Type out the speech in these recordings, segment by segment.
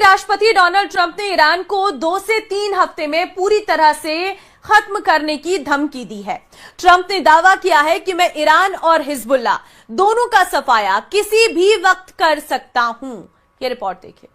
राष्ट्रपति Donald Trump ने Iran को 2 से 3 हफ्ते में पूरी तरह से खत्म करने की धमकी दी है। ट्रंप ने दावा किया है कि मैं ईरान और हिजबुल्लाह दोनों का सफाया किसी भी वक्त कर सकता हूं। ये रिपोर्ट देखिए।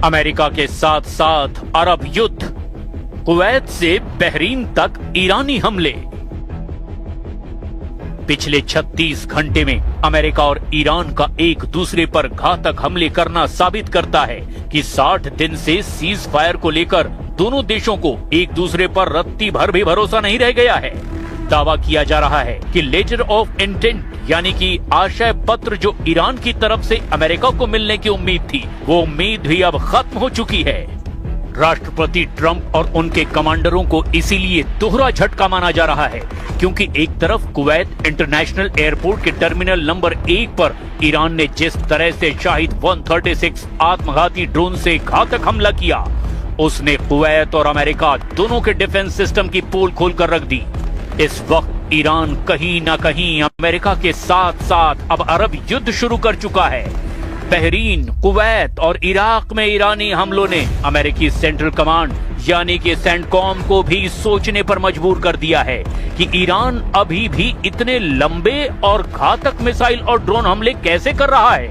अमेरिका के साथ साथ अरब युद्ध, कुवैत से बहरीन तक ईरानी हमले। पिछले 36 घंटे में अमेरिका और ईरान का एक दूसरे पर घातक हमले करना साबित करता है कि 60 दिन से सीज फायर को लेकर दोनों देशों को एक दूसरे पर रत्ती भर भी भरोसा नहीं रह गया है। दावा किया जा रहा है कि लेटर ऑफ इंटेंट यानी कि आशय पत्र जो ईरान की तरफ से अमेरिका को मिलने की उम्मीद थी, वो उम्मीद भी अब खत्म हो चुकी है। राष्ट्रपति ट्रंप और उनके कमांडरों को इसीलिए दोहरा झटका माना जा रहा है, क्योंकि एक तरफ कुवैत इंटरनेशनल एयरपोर्ट के टर्मिनल नंबर 1 पर ईरान ने जिस तरह से शाहिद 136 आत्मघाती ड्रोन से घातक हमला किया, उसने कुवैत और अमेरिका दोनों के डिफेंस सिस्टम की पोल खोलकर रख दी। इस वक्त ईरान कहीं न कहीं अमेरिका के साथ साथ अब अरब युद्ध शुरू कर चुका है। बहरीन, कुवैत और इराक में ईरानी हमलों ने अमेरिकी सेंट्रल कमांड यानी कि सेंटकॉम को भी सोचने पर मजबूर कर दिया है कि ईरान अभी भी इतने लंबे और घातक मिसाइल और ड्रोन हमले कैसे कर रहा है।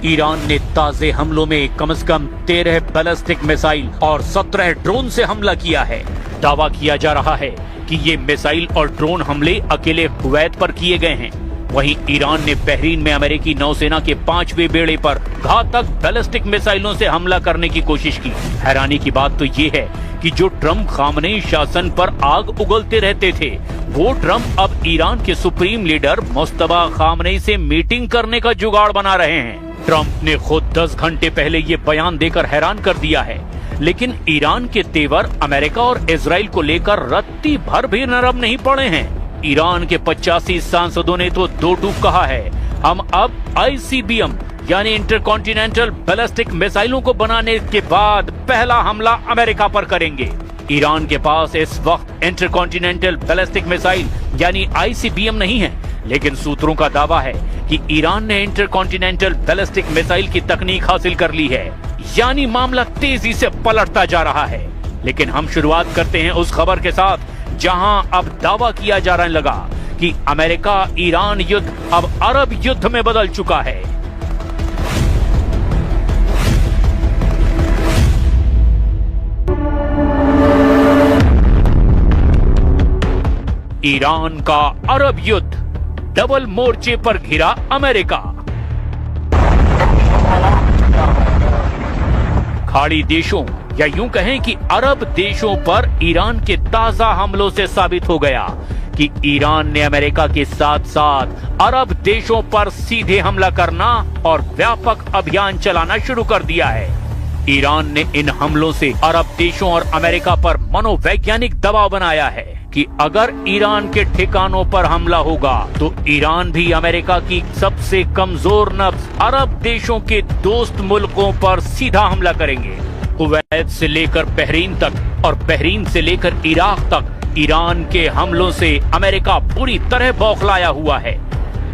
ईरान ने ताजे हमलों में कम से कम 13 बैलिस्टिक मिसाइल और 17 ड्रोन से हमला किया है। दावा किया जा रहा है कि ये मिसाइल और ड्रोन हमले अकेले कुवैत पर किए गए हैं। वहीं ईरान ने बहरीन में अमेरिकी नौसेना के 5वें बेड़े पर घातक बैलिस्टिक मिसाइलों से हमला करने की कोशिश की। हैरानी की बात तो ये है कि जो ट्रंप खामनेई शासन पर आग उगलते रहते थे, वो ट्रंप अब ईरान के सुप्रीम लीडर मुस्तफा खामनेई से मीटिंग करने का जुगाड़ बना रहे हैं। ट्रंप ने खुद 10 घंटे पहले ये बयान देकर हैरान कर दिया है, लेकिन ईरान के तेवर अमेरिका और इजराइल को लेकर रत्ती भर भी नरम नहीं पड़े हैं। ईरान के 85 सांसदों ने तो दो टूक कहा है, हम अब ICBM यानी इंटरकॉन्टिनेंटल बैलिस्टिक मिसाइलों को बनाने के बाद पहला हमला अमेरिका पर करेंगे। ईरान के पास इस वक्त इंटरकॉन्टिनेंटल बैलिस्टिक मिसाइल यानी ICBM नहीं है, लेकिन सूत्रों का दावा है कि ईरान ने इंटरकॉन्टिनेंटल बैलिस्टिक मिसाइल की तकनीक हासिल कर ली है, यानी मामला तेजी से पलटता जा रहा है। लेकिन हम शुरुआत करते हैं उस खबर के साथ जहां अब दावा किया जा रहा लगा कि अमेरिका ईरान युद्ध अब अरब युद्ध में बदल चुका है। ईरान का अरब युद्ध, डबल मोर्चे पर घिरा अमेरिका। खाड़ी देशों या यूं कहें कि अरब देशों पर ईरान के ताजा हमलों से साबित हो गया कि ईरान ने अमेरिका के साथ साथ अरब देशों पर सीधे हमला करना और व्यापक अभियान चलाना शुरू कर दिया है। ईरान ने इन हमलों से अरब देशों और अमेरिका पर मनोवैज्ञानिक दबाव बनाया है कि अगर ईरान के ठिकानों पर हमला होगा तो ईरान भी अमेरिका की सबसे कमजोर नब्ज अरब देशों के दोस्त मुल्कों पर सीधा हमला करेंगे। कुवैत से लेकर बहरीन तक और बहरीन से लेकर इराक तक ईरान के हमलों से अमेरिका पूरी तरह बौखलाया हुआ है।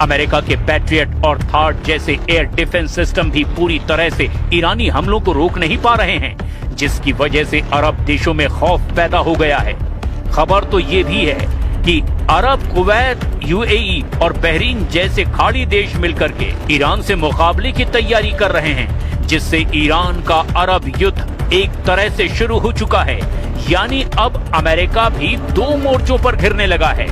अमेरिका के पैट्रियट और थार्ड जैसे एयर डिफेंस सिस्टम भी पूरी तरह से ईरानी हमलों को रोक नहीं पा रहे हैं, जिसकी वजह से अरब देशों में खौफ पैदा हो गया है। खबर तो ये भी है कि अरब, कुवैत, UAE और बहरीन जैसे खाड़ी देश मिलकर के ईरान से मुकाबले की तैयारी कर रहे हैं, जिससे ईरान का अरब युद्ध एक तरह से शुरू हो चुका है। यानी अब अमेरिका भी 2 मोर्चों पर घिरने लगा है।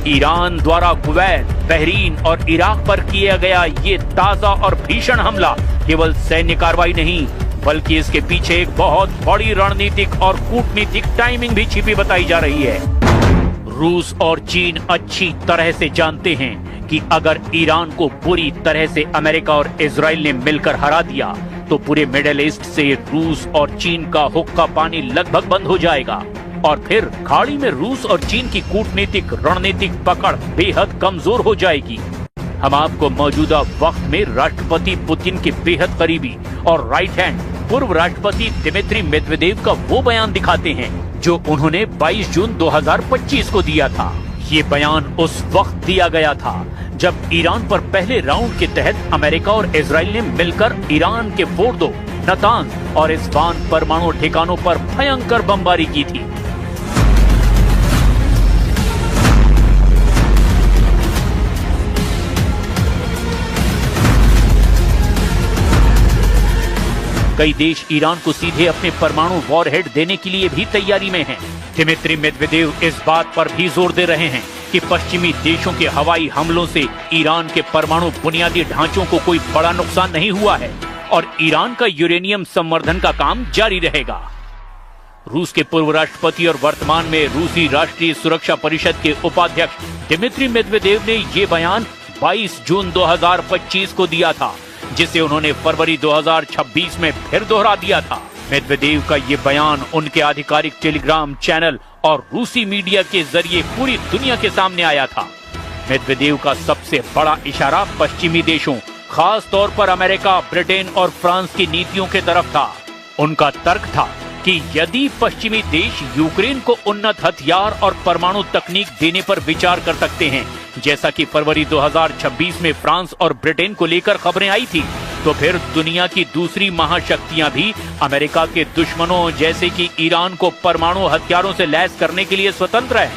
ईरान द्वारा कुवैत, बहरीन और इराक पर किया गया ये ताजा और भीषण हमला केवल सैन्य कार्रवाई नहीं, बल्कि इसके पीछे एक बहुत बड़ी रणनीतिक और कूटनीतिक टाइमिंग भी छिपी बताई जा रही है। रूस और चीन अच्छी तरह से जानते हैं कि अगर ईरान को पूरी तरह से अमेरिका और इजराइल ने मिलकर हरा दिया तो पूरे मिडिल ईस्ट से रूस और चीन का हुक्का पानी लगभग बंद हो जाएगा। और फिर खाड़ी में रूस और चीन की कूटनीतिक रणनीतिक पकड़ बेहद कमजोर हो जाएगी। हम आपको मौजूदा वक्त में राष्ट्रपति पुतिन के बेहद करीबी और राइट हैंड पूर्व राष्ट्रपति दिमित्री मेदवेदेव का वो बयान दिखाते हैं जो उन्होंने 22 जून 2025 को दिया था। ये बयान उस वक्त दिया गया था जब ईरान पर पहले राउंड के तहत अमेरिका और इजराइल ने मिलकर ईरान के फोर्दो, नातांज और इस्फहान परमाणु ठिकानों पर भयंकर बमबारी की थी। कई देश ईरान को सीधे अपने परमाणु वॉरहेड देने के लिए भी तैयारी में हैं। दिमित्री मेदवेदेव इस बात पर भी जोर दे रहे हैं कि पश्चिमी देशों के हवाई हमलों से ईरान के परमाणु बुनियादी ढांचों को कोई बड़ा नुकसान नहीं हुआ है और ईरान का यूरेनियम संवर्धन का काम जारी रहेगा। रूस के पूर्व राष्ट्रपति और वर्तमान में रूसी राष्ट्रीय सुरक्षा परिषद के उपाध्यक्ष दिमित्री मेदवेदेव ने ये बयान 22 जून 2025 को दिया था, जिसे उन्होंने फरवरी 2026 में फिर दोहरा दिया था। मेदवेदेव का ये बयान उनके आधिकारिक टेलीग्राम चैनल और रूसी मीडिया के जरिए पूरी दुनिया के सामने आया था। मेदवेदेव का सबसे बड़ा इशारा पश्चिमी देशों, खास तौर पर अमेरिका, ब्रिटेन और फ्रांस की नीतियों के तरफ था। उनका तर्क था कि यदि पश्चिमी देश यूक्रेन को उन्नत हथियार और परमाणु तकनीक देने पर विचार कर सकते हैं, जैसा कि फरवरी 2026 में फ्रांस और ब्रिटेन को लेकर खबरें आई थी, तो फिर दुनिया की दूसरी महाशक्तियां भी अमेरिका के दुश्मनों जैसे कि ईरान को परमाणु हथियारों से लैस करने के लिए स्वतंत्र है।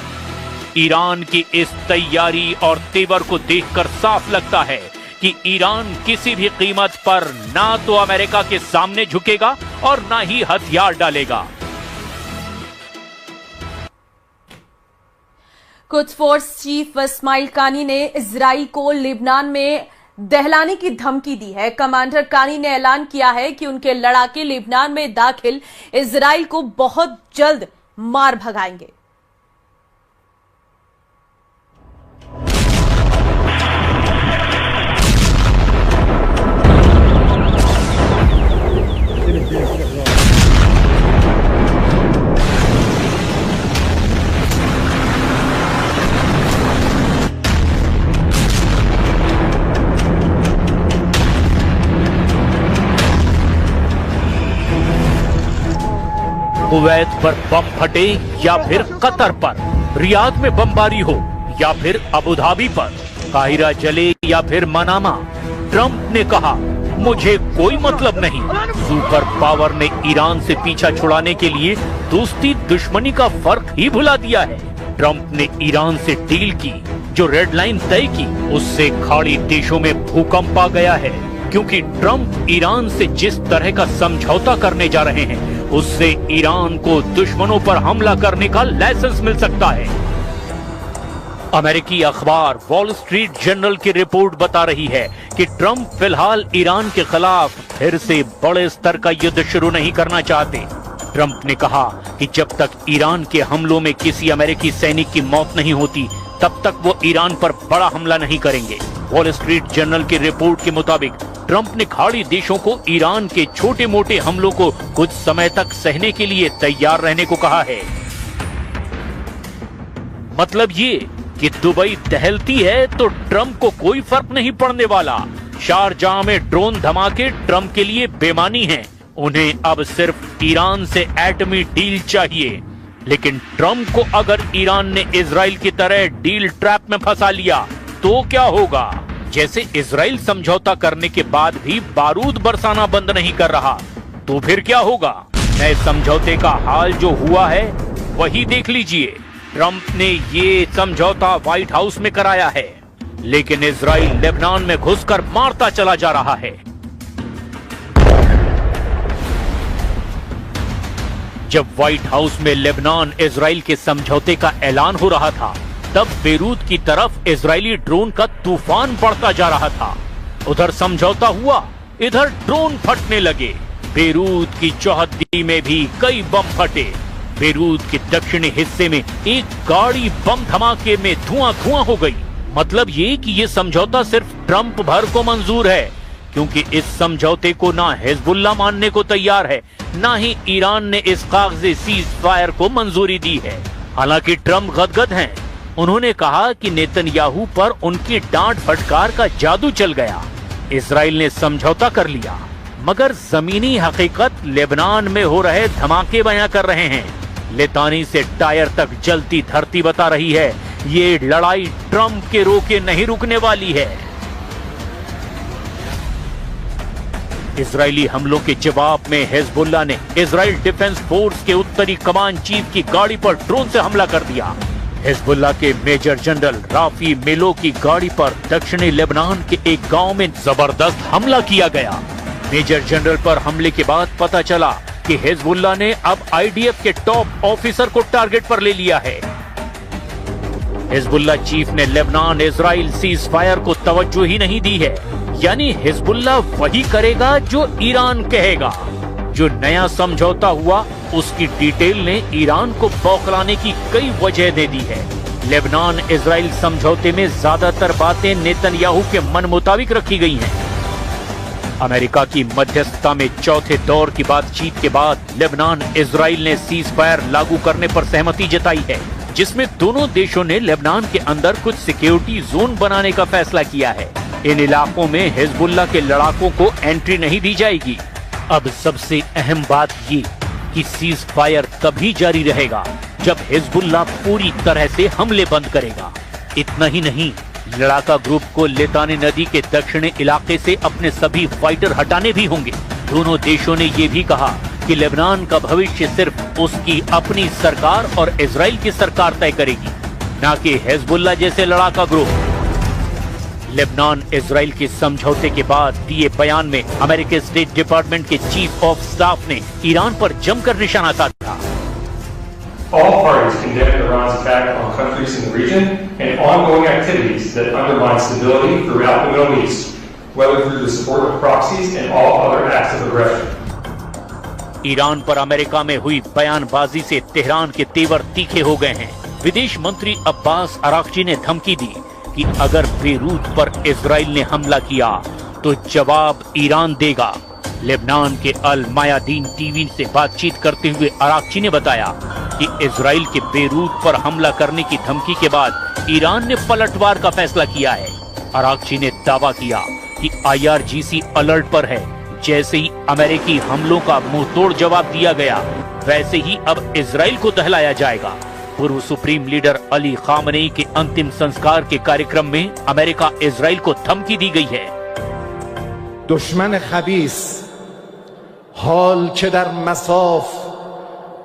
ईरान की इस तैयारी और तेवर को देखकर साफ लगता है कि ईरान किसी भी कीमत पर ना तो अमेरिका के सामने झुकेगा और ना ही हथियार डालेगा। कुद्स फोर्स चीफ इस्माइल कानी ने इजराइल को लेबनान में दहलाने की धमकी दी है। कमांडर कानी ने ऐलान किया है कि उनके लड़ाके लेबनान में दाखिल इजराइल को बहुत जल्द मार भगाएंगे। कुवैत पर बम फटे या फिर कतर पर, रियाद में बमबारी हो या फिर अबू धाबी पर, काहिरा जले या फिर मनामा, ट्रंप ने कहा मुझे कोई मतलब नहीं। सुपर पावर ने ईरान से पीछा छुड़ाने के लिए दोस्ती दुश्मनी का फर्क ही भुला दिया है। ट्रंप ने ईरान से डील की, जो रेड लाइन तय की, उससे खाड़ी देशों में भूकंप आ गया है, क्योंकि ट्रंप ईरान से जिस तरह का समझौता करने जा रहे हैं उससे ईरान को दुश्मनों पर हमला करने का लाइसेंस मिल सकता है। अमेरिकी अखबार वॉल स्ट्रीट जर्नल की रिपोर्ट बता रही है कि ट्रंप फिलहाल ईरान के खिलाफ फिर से बड़े स्तर का युद्ध शुरू नहीं करना चाहते। ट्रंप ने कहा कि जब तक ईरान के हमलों में किसी अमेरिकी सैनिक की मौत नहीं होती तब तक वो ईरान पर बड़ा हमला नहीं करेंगे। वॉल स्ट्रीट जर्नल की रिपोर्ट के मुताबिक ट्रंप ने खाड़ी देशों को ईरान के छोटे मोटे हमलों को कुछ समय तक सहने के लिए तैयार रहने को कहा है। मतलब ये कि दुबई दहलती है तो ट्रंप को कोई फर्क नहीं पड़ने वाला। शारजाह में ड्रोन धमाके ट्रंप के लिए बेमानी हैं। उन्हें अब सिर्फ ईरान से एटमी डील चाहिए। लेकिन ट्रंप को अगर ईरान ने इजराइल की तरह डील ट्रैप में फंसा लिया तो क्या होगा? जैसे इजराइल समझौता करने के बाद भी बारूद बरसाना बंद नहीं कर रहा, तो फिर क्या होगा? नए समझौते का हाल जो हुआ है वही देख लीजिए। ट्रंप ने ये समझौता व्हाइट हाउस में कराया है, लेकिन इजराइल लेबनान में घुसकर मारता चला जा रहा है। जब व्हाइट हाउस में लेबनान इजराइल के समझौते का ऐलान हो रहा था, तब बेरूत की तरफ इजरायली ड्रोन का तूफान बढ़ता जा रहा था। उधर समझौता हुआ, इधर ड्रोन फटने लगे। बेरूत की चौहद्दी में भी कई बम फटे। बेरूत के दक्षिणी हिस्से में एक गाड़ी बम धमाके में धुआं धुआं हो गई। मतलब ये कि ये समझौता सिर्फ ट्रंप भर को मंजूर है। क्योंकि इस समझौते को ना हिजबुल्लाह मानने को तैयार है, ना ही ईरान ने इस कागज़े सीज फायर को मंजूरी दी है। हालांकि ट्रंप गदगद हैं। उन्होंने कहा कि नेतन्याहू पर उनकी डांट फटकार का जादू चल गया। इजराइल ने समझौता कर लिया, मगर जमीनी हकीकत लेबनान में हो रहे धमाके बयां कर रहे हैं। लितानी से टायर तक जलती धरती बता रही है, ये लड़ाई ट्रंप के रोके नहीं रुकने वाली है। इजरायली हमलों के जवाब में हिजबुल्लाह ने इजराइल डिफेंस फोर्स के उत्तरी कमान चीफ की गाड़ी पर ड्रोन से हमला कर दिया। हिजबुल्लाह के मेजर जनरल राफी मेलो की गाड़ी पर दक्षिणी लेबनान के एक गांव में जबरदस्त हमला किया गया। मेजर जनरल पर हमले के बाद पता चला कि हिजबुल्लाह ने अब आईडीएफ के टॉप ऑफिसर को टारगेट पर ले लिया है। हिजबुल्लाह चीफ ने लेबनान इजराइल सीज फायर को तवज्जो ही नहीं दी है, यानी हिजबुल्लाह वही करेगा जो ईरान कहेगा। जो नया समझौता हुआ उसकी डिटेल ने ईरान को बौखलाने की कई वजह दे दी है। लेबनान इजराइल समझौते में ज्यादातर बातें नेतन्याहू के मन मुताबिक रखी गई हैं। अमेरिका की मध्यस्थता में चौथे दौर की बातचीत के बाद लेबनान इजराइल ने सीज फायर लागू करने पर सहमति जताई है, जिसमें दोनों देशों ने लेबनान के अंदर कुछ सिक्योरिटी जोन बनाने का फैसला किया है। इन इलाकों में हिजबुल्लाह के लड़ाकों को एंट्री नहीं दी जाएगी। अब सबसे अहम बात ये कि सीज फायर तभी जारी रहेगा जब हिजबुल्लाह पूरी तरह से हमले बंद करेगा। इतना ही नहीं, लड़ाका ग्रुप को लितानी नदी के दक्षिणी इलाके से अपने सभी फाइटर हटाने भी होंगे। दोनों देशों ने ये भी कहा कि लेबनान का भविष्य सिर्फ उसकी अपनी सरकार और इजराइल की सरकार तय करेगी, न कि हिजबुल्लाह जैसे लड़ाका ग्रुप। लेबनान इजराइल के समझौते के बाद दिए बयान में अमेरिकी स्टेट डिपार्टमेंट के चीफ ऑफ स्टाफ ने ईरान पर जमकर निशाना साधा। All parties condemn Iran's attack on countries in the region and ongoing activities that undermine stability throughout the Middle East, whether through the support of proxies and all other acts of aggression. Iran पर America में हुई बयानबाजी से Tehran के तेवर तीखे हो गए हैं। विदेश मंत्री अब्बास अराक्ची ने धमकी दी कि अगर बेरूत पर इजराइल ने हमला किया तो जवाब ईरान देगा। लेबनान के अल मायादीन टीवी से बातचीत करते हुए अराक्ची ने बताया कि इजराइल के बेरूत पर हमला करने की धमकी के बाद ईरान ने पलटवार का फैसला किया है। अराक्ची ने दावा किया कि IRGC अलर्ट पर है। जैसे ही अमेरिकी हमलों का मुंहतोड़ जवाब दिया गया, वैसे ही अब इजराइल को दहलाया जाएगा। पूर्व सुप्रीम लीडर अली खामनेई के अंतिम संस्कार के कार्यक्रम में अमेरिका इजराइल को धमकी दी गई है। दुश्मन खबीस हाल के दर मसाफ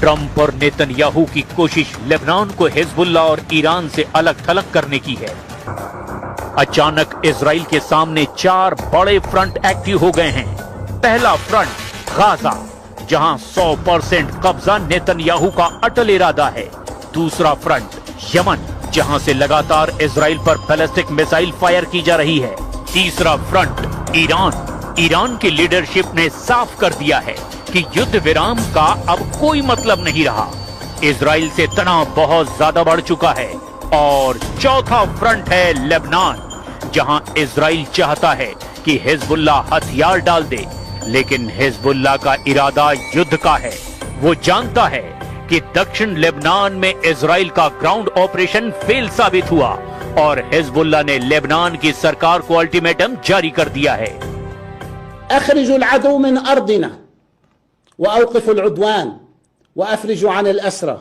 ट्रंप और नेतन्याहू की कोशिश लेबनान को हिजबुल्लाह और ईरान से अलग थलग करने की है। अचानक इजराइल के सामने 4 बड़े फ्रंट एक्टिव हो गए हैं। पहला फ्रंट गाजा, जहां 100% कब्जा नेतन्याहू का अटल इरादा है। दूसरा फ्रंट यमन, जहां से लगातार इजराइल पर बैलिस्टिक मिसाइल फायर की जा रही है। तीसरा फ्रंट ईरान की लीडरशिप ने साफ कर दिया है कि युद्ध विराम का अब कोई मतलब नहीं रहा। इजराइल से तनाव बहुत ज्यादा बढ़ चुका है। और चौथा फ्रंट है लेबनान, जहां इजराइल चाहता है कि हिजबुल्लाह हथियार डाल दे, लेकिन हिजबुल्लाह का इरादा युद्ध का है। वो जानता है कि दक्षिण लेबनान में इजराइल का ग्राउंड ऑपरेशन फेल साबित हुआ और हिजबुल्लाह ने लेबनान की सरकार को अल्टीमेटम जारी कर दिया है। अखरिजु अल-अदू मिन अर्दिना व अवक़िफ़ु अल-उद्वान व अफ़रिजु अन अल-असरा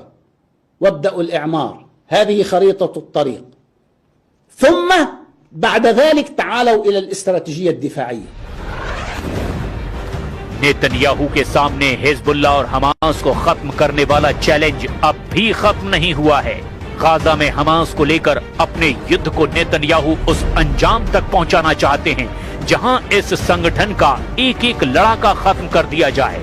वब्दअु अल-इअमार, हाज़िही ख़रीततु अत-तरीक़, थुम्मा बअद ज़ालिक तआलौ इला अल-इस्तिरैतिजिय्या अद-दिफ़ाइय्या। नेतन्याहू के सामने हिजबुल्लाह और हमास को खत्म करने वाला चैलेंज अब भी खत्म नहीं हुआ है। गाजा में हमास को लेकर अपने युद्ध को नेतन्याहू उस अंजाम तक पहुंचाना चाहते हैं जहां इस संगठन का एक एक लड़ाका खत्म कर दिया जाए।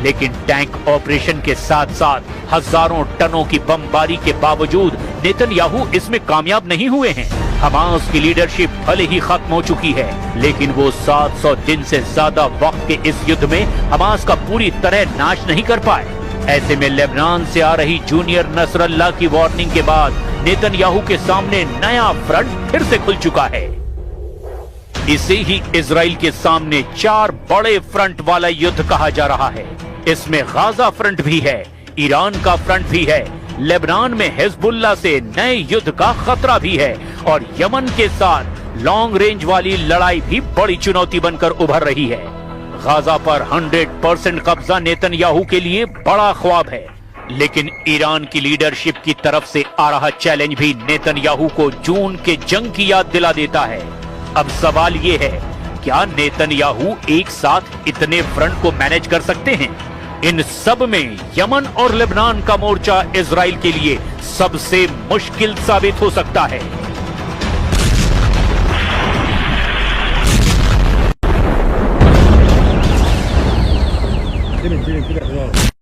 लेकिन टैंक ऑपरेशन के साथ साथ हजारों टनों की बमबारी के बावजूद नेतन्याहू इसमें कामयाब नहीं हुए हैं। हमास की लीडरशिप भले ही खत्म हो चुकी है, लेकिन वो 700 दिन से ज्यादा वक्त के इस युद्ध में हमास का पूरी तरह नाश नहीं कर पाए। ऐसे में लेबनान से आ रही जूनियर नसरल्लाह की वार्निंग के बाद नेतन्याहू के सामने नया फ्रंट फिर से खुल चुका है। इसे ही इजराइल के सामने 4 बड़े फ्रंट वाला युद्ध कहा जा रहा है। इसमें गाजा फ्रंट भी है, ईरान का फ्रंट भी है, लेबनान में हिजबुल्लाह से नए युद्ध का खतरा भी है और यमन के साथ लॉन्ग रेंज वाली लड़ाई भी बड़ी चुनौती बनकर उभर रही है। गाजा पर 100% कब्जा नेतन्याहू के लिए बड़ा ख्वाब है, लेकिन ईरान की लीडरशिप की तरफ से आ रहा चैलेंज भी नेतन्याहू को जून के जंग की याद दिला देता है। अब सवाल ये है, क्या नेतन्याहू एक साथ इतने फ्रंट को मैनेज कर सकते हैं? इन सब में यमन और लेबनान का मोर्चा इजराइल के लिए सबसे मुश्किल साबित हो सकता है।